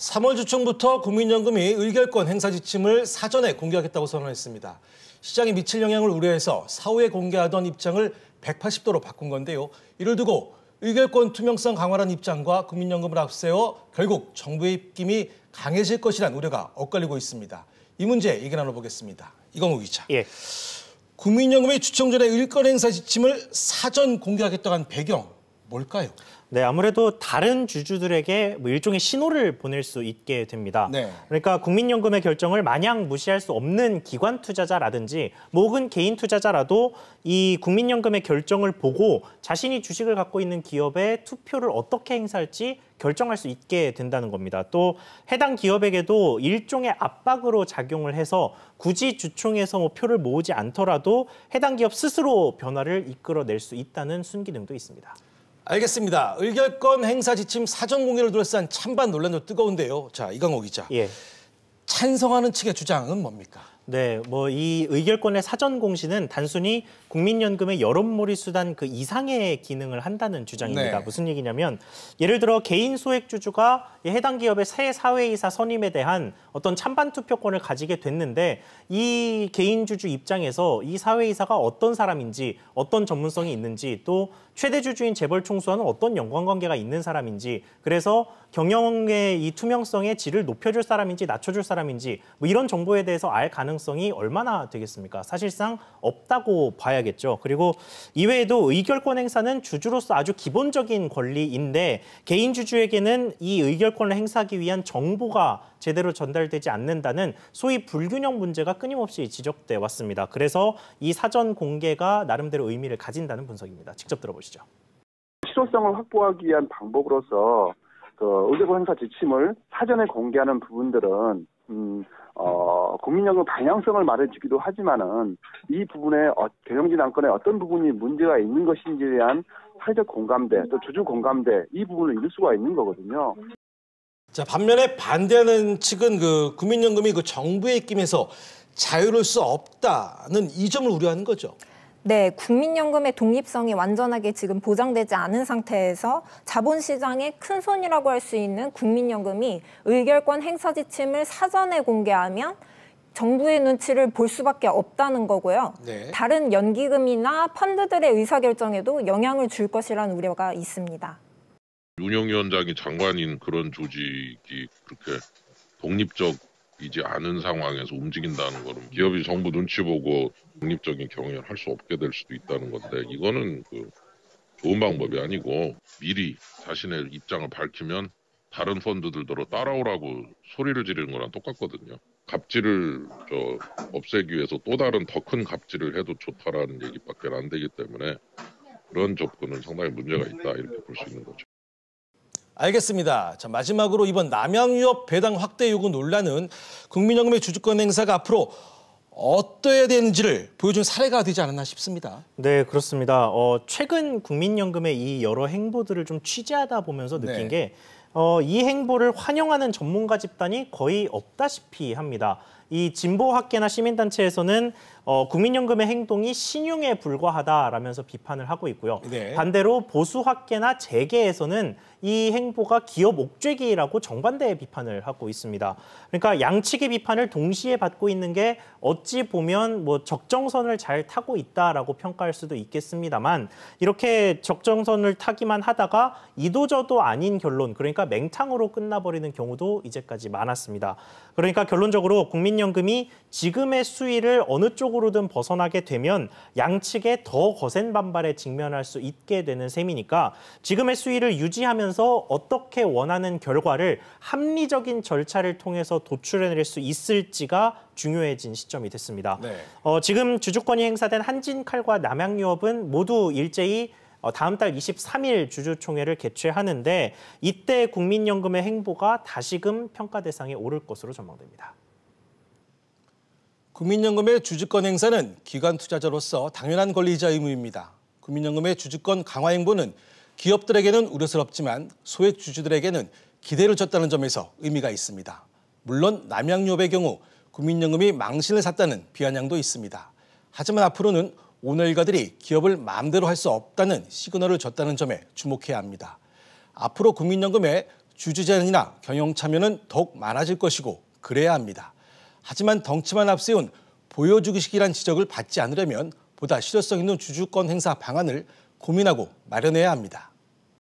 3월 주중부터 국민연금이 의결권 행사 지침을 사전에 공개하겠다고 선언했습니다. 시장에 미칠 영향을 우려해서 사후에 공개하던 입장을 180도로 바꾼 건데요. 이를 두고 의결권 투명성 강화라는 입장과 국민연금을 앞세워 결국 정부의 입김이 강해질 것이라는 우려가 엇갈리고 있습니다. 이 문제 얘기 나눠보겠습니다. 이광우 기자. 예. 국민연금이 주총 전에 의결권 행사 지침을 사전 공개하겠다고 한 배경 뭘까요? 네, 아무래도 다른 주주들에게 일종의 신호를 보낼 수 있게 됩니다. 네. 그러니까 국민연금의 결정을 마냥 무시할 수 없는 기관 투자자라든지 혹은 개인 투자자라도 이 국민연금의 결정을 보고 자신이 주식을 갖고 있는 기업에 투표를 어떻게 행사할지 결정할 수 있게 된다는 겁니다. 또 해당 기업에게도 일종의 압박으로 작용을 해서 굳이 주총에서 표를 모으지 않더라도 해당 기업 스스로 변화를 이끌어낼 수 있다는 순기능도 있습니다. 알겠습니다. 의결권 행사 지침 사전 공개를 둘러싼 찬반 논란도 뜨거운데요. 자, 이광호 기자. 예. 찬성하는 측의 주장은 뭡니까? 네, 이 의결권의 사전 공시는 단순히 국민연금의 여론몰이 수단 그 이상의 기능을 한다는 주장입니다. 네. 무슨 얘기냐면 예를 들어 개인 소액주주가 해당 기업의 새 사회이사 선임에 대한 어떤 찬반 투표권을 가지게 됐는데 이 개인 주주 입장에서 이 사회이사가 어떤 사람인지 어떤 전문성이 있는지 또 최대 주주인 재벌 총수와는 어떤 연관관계가 있는 사람인지 그래서 경영의 이 투명성의 질을 높여줄 사람인지 낮춰줄 사람인지 이런 정보에 대해서 알 가능성이 얼마나 되겠습니까? 사실상 없다고 봐야겠죠. 그리고 이외에도 의결권 행사는 주주로서 아주 기본적인 권리인데 개인 주주에게는 이 의결권을 행사하기 위한 정보가 제대로 전달되지 않는다는 소위 불균형 문제가 끊임없이 지적돼 왔습니다. 그래서 이 사전 공개가 나름대로 의미를 가진다는 분석입니다. 직접 들어보시죠. 실효성을 확보하기 위한 방법으로서 의결권 행사 지침을 사전에 공개하는 부분들은 국민연금 방향성을 말해주기도 하지만은 이 부분에 경영진 안건에 어떤 부분이 문제가 있는 것인지에 대한 사회적 공감대, 또 주주 공감대 이 부분을 이룰 수가 있는 거거든요. 자, 반면에 반대하는 측은 국민연금이 정부의 입김에서 자유로울 수 없다는 이 점을 우려하는 거죠. 네, 국민연금의 독립성이 완전하게 지금 보장되지 않은 상태에서 자본시장의 큰 손이라고 할 수 있는 국민연금이 의결권 행사 지침을 사전에 공개하면 정부의 눈치를 볼 수밖에 없다는 거고요. 네. 다른 연기금이나 펀드들의 의사결정에도 영향을 줄 것이라는 우려가 있습니다. 운영위원장이 장관인 그런 조직이 그렇게 독립적이지 않은 상황에서 움직인다는 거는 기업이 정부 눈치 보고 독립적인 경영을 할 수 없게 될 수도 있다는 건데 이거는 좋은 방법이 아니고 미리 자신의 입장을 밝히면 다른 펀드들도 따라오라고 소리를 지르는 거랑 똑같거든요. 갑질을 없애기 위해서 또 다른 더 큰 갑질을 해도 좋다라는 얘기밖에 안 되기 때문에 그런 접근은 상당히 문제가 있다 이렇게 볼 수 있는 거죠. 알겠습니다. 자, 마지막으로 이번 남양유업 배당 확대 요구 논란은 국민연금의 주주권 행사가 앞으로 어떠해야 되는지를 보여준 사례가 되지 않았나 싶습니다. 네, 그렇습니다. 최근 국민연금의 이 여러 행보들을 좀 취재하다 보면서 느낀 게 이 행보를 환영하는 전문가 집단이 거의 없다시피 합니다. 이 진보학계나 시민단체에서는 국민연금의 행동이 신용에 불과하다라면서 비판을 하고 있고요. 네. 반대로 보수학계나 재계에서는 이 행보가 기업 옥죄기라고 정반대의 비판을 하고 있습니다. 그러니까 양측의 비판을 동시에 받고 있는 게 어찌 보면 적정선을 잘 타고 있다라고 평가할 수도 있겠습니다만 이렇게 적정선을 타기만 하다가 이도저도 아닌 결론, 그러니까 맹탕으로 끝나버리는 경우도 이제까지 많았습니다. 그러니까 결론적으로 국민연금이 지금의 수위를 어느 쪽으로든 벗어나게 되면 양측의 더 거센 반발에 직면할 수 있게 되는 셈이니까 지금의 수위를 유지하면서 어떻게 원하는 결과를 합리적인 절차를 통해서 도출해낼 수 있을지가 중요해진 시점이 됐습니다. 네. 지금 주주권이 행사된 한진칼과 남양유업은 모두 일제히 다음 달 23일 주주총회를 개최하는데 이때 국민연금의 행보가 다시금 평가 대상에 오를 것으로 전망됩니다. 국민연금의 주주권 행사는 기관 투자자로서 당연한 권리이자 의무입니다. 국민연금의 주주권 강화 행보는 기업들에게는 우려스럽지만 소액 주주들에게는 기대를 줬다는 점에서 의미가 있습니다. 물론 남양유업의 경우 국민연금이 망신을 샀다는 비아냥도 있습니다. 하지만 앞으로는 오너일가들이 기업을 마음대로 할 수 없다는 시그널을 줬다는 점에 주목해야 합니다. 앞으로 국민연금의 주주 제한이나 경영 참여는 더욱 많아질 것이고 그래야 합니다. 하지만 덩치만 앞세운 보여주기식이란 지적을 받지 않으려면 보다 실효성 있는 주주권 행사 방안을 고민하고 마련해야 합니다.